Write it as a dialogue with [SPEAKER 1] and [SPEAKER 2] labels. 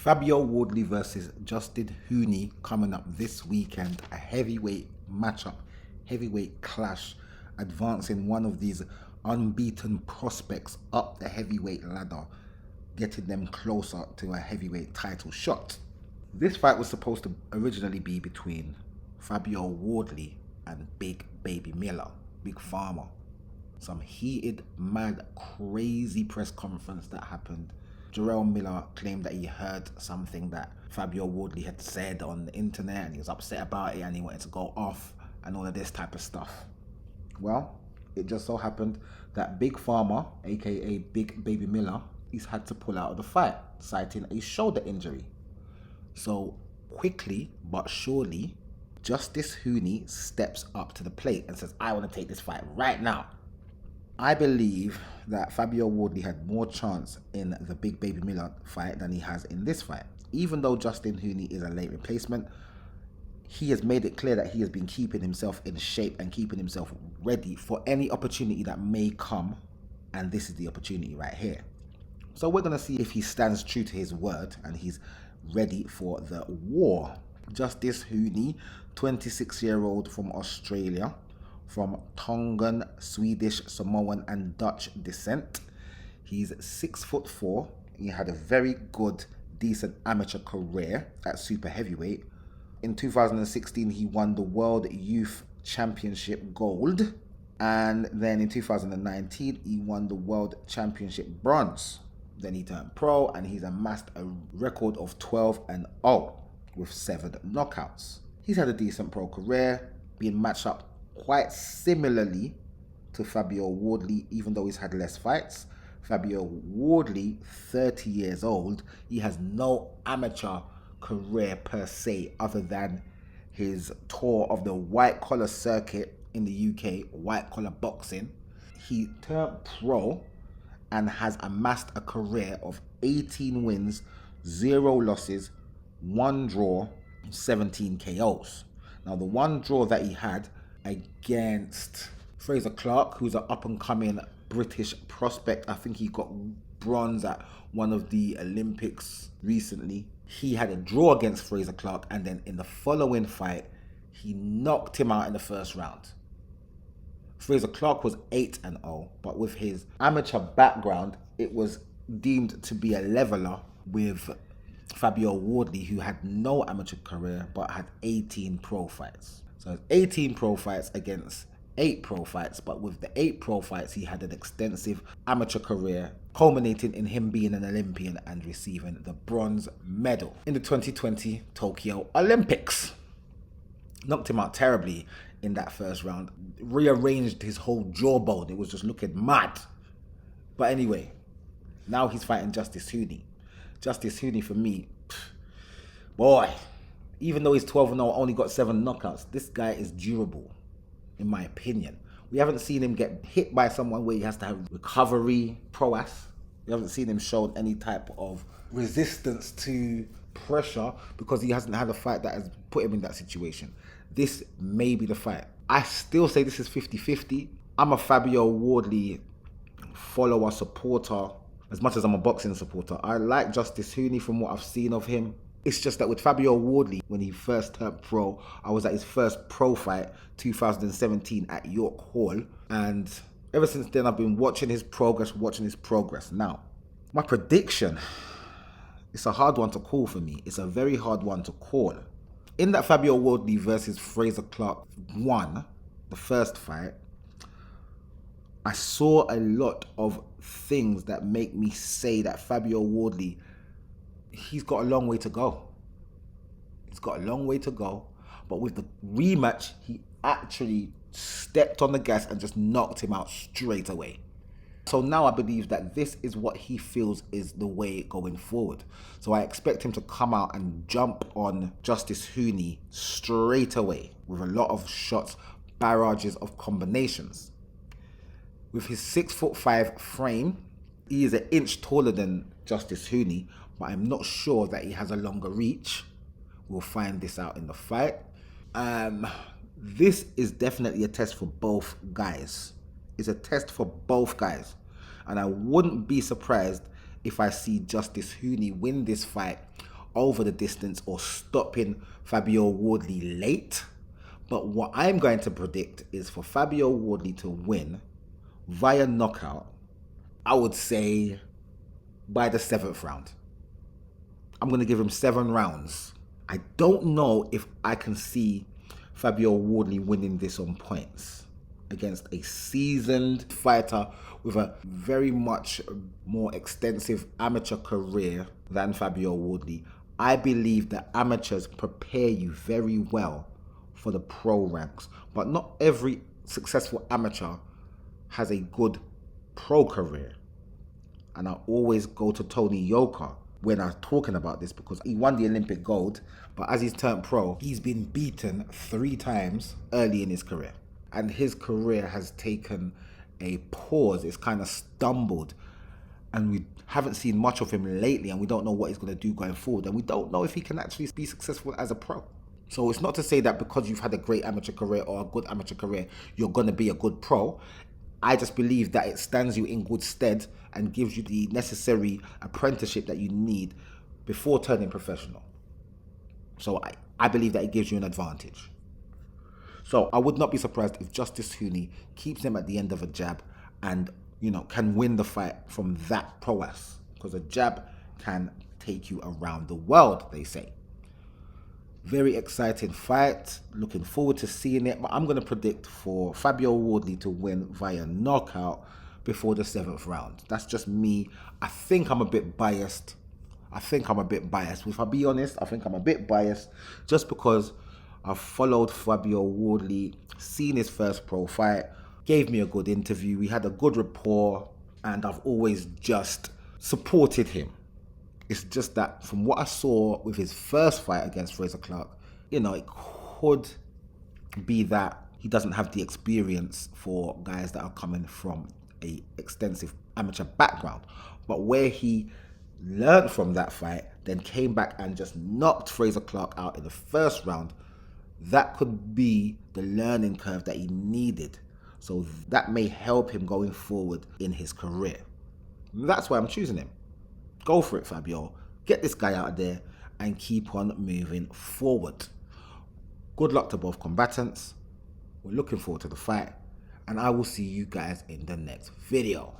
[SPEAKER 1] Fabio Wardley versus Justin Huni coming up this weekend. A heavyweight matchup, heavyweight clash, advancing one of these unbeaten prospects up the heavyweight ladder, getting them closer to a heavyweight title shot. This fight was supposed to originally be between Fabio Wardley and Big Baby Miller, Big Pharma. Some heated, mad, crazy press conference that happened. Jarrell Miller claimed that he heard something that Fabio Wardley had said on the internet and he was upset about it and he wanted to go off and all of this type of stuff. Well, it just so happened that Big Pharma, aka Big Baby Miller, he's had to pull out of the fight, citing a shoulder injury. So quickly but surely, Justis Huni steps up to the plate and says, I want to take this fight right now. I believe that Fabio Wardley had more chance in the Big Baby Miller fight than he has in this fight. Even though Justin Huni is a late replacement, he has made it clear that he has been keeping himself in shape and keeping himself ready for any opportunity that may come, and this is the opportunity right here. So we're going to see if he stands true to his word and he's ready for the war. Justis Huni, 26-year-old from Australia, from Tongan, Swedish, Samoan and Dutch descent. He's 6'4". He had a very good, decent amateur career at super heavyweight. In 2016, he won the World Youth Championship Gold. And then in 2019, he won the World Championship Bronze. Then he turned pro and he's amassed a record of 12-0 with 7 knockouts. He's had a decent pro career, being matched up quite similarly to Fabio Wardley, even though he's had less fights. Fabio Wardley, 30 years old, he has no amateur career per se other than his tour of the white collar circuit in the UK, white collar boxing. He turned pro and has amassed a career of 18 wins, 0 losses, 1 draw, 17 KOs. Now the one draw that he had against Fraser Clark, who's an up-and-coming British prospect. I think he got bronze at one of the Olympics recently. He had a draw against Fraser Clark, and then in the following fight, he knocked him out in the first round. Fraser Clark was 8-0, but with his amateur background, it was deemed to be a leveler with Fabio Wardley, who had no amateur career but had 18 pro fights. So 18 pro fights against 8 pro fights, but with the 8 pro fights, he had an extensive amateur career, culminating in him being an Olympian and receiving the bronze medal in the 2020 Tokyo Olympics. Knocked him out terribly in that first round, rearranged his whole jawbone. It was just looking mad. But anyway, now he's fighting Justis Huni. Justis Huni, for me, boy, even though he's 12-0, only got 7 knockouts, this guy is durable, in my opinion. We haven't seen him get hit by someone where he has to have recovery prowess. We haven't seen him show any type of resistance to pressure because he hasn't had a fight that has put him in that situation. This may be the fight. I still say this is 50-50. I'm a Fabio Wardley follower, supporter, as much as I'm a boxing supporter. I like Justis Huni from what I've seen of him. It's just that with Fabio Wardley, when he first turned pro, I was at his first pro fight, 2017 at York Hall. And ever since then, I've been watching his progress. Now, my prediction, it's a hard one to call for me. It's a very hard one to call. In that Fabio Wardley versus Fraser Clark won the first fight, I saw a lot of things that make me say that Fabio Wardley, he's got a long way to go. He's got a long way to go. But with the rematch, he actually stepped on the gas and just knocked him out straight away. So now I believe that this is what he feels is the way going forward. So I expect him to come out and jump on Justis Huni straight away with a lot of shots, barrages of combinations. With his 6'5" frame, he is an inch taller than Justis Huni, but I'm not sure that he has a longer reach. We'll find this out in the fight. This is definitely a test for both guys. It's a test for both guys. And I wouldn't be surprised if I see Justis Huni win this fight over the distance or stopping Fabio Wardley late. But what I'm going to predict is for Fabio Wardley to win via knockout, I would say by the 7th round. I'm going to give him 7 rounds. I don't know if I can see Fabio Wardley winning this on points against a seasoned fighter with a very much more extensive amateur career than Fabio Wardley. I believe that amateurs prepare you very well for the pro ranks, but not every successful amateur has a good pro career. And I always go to Tony Yoka when I'm talking about this because he won the Olympic gold, but as he's turned pro, he's been beaten 3 times early in his career. And his career has taken a pause. It's kind of stumbled. And we haven't seen much of him lately, and we don't know what he's going to do going forward. And we don't know if he can actually be successful as a pro. So it's not to say that because you've had a great amateur career or a good amateur career, you're going to be a good pro. I just believe that it stands you in good stead and gives you the necessary apprenticeship that you need before turning professional. So I believe that it gives you an advantage. So I would not be surprised if Justis Huni keeps him at the end of a jab and, can win the fight from that prowess. Because a jab can take you around the world, they say. Very exciting fight. Looking forward to seeing it. But I'm going to predict for Fabio Wardley to win via knockout before the 7th round. That's just me. I think I'm a bit biased. If I be honest, I think I'm a bit biased just because I've followed Fabio Wardley, seen his first pro fight, gave me a good interview. We had a good rapport, and I've always just supported him. It's just that from what I saw with his first fight against Fraser Clark, it could be that he doesn't have the experience for guys that are coming from a extensive amateur background. But where he learned from that fight, then came back and just knocked Fraser Clark out in the first round, that could be the learning curve that he needed. So that may help him going forward in his career. That's why I'm choosing him. Go for it, Fabio. Get this guy out of there and keep on moving forward. Good luck to both combatants. We're looking forward to the fight, and I will see you guys in the next video.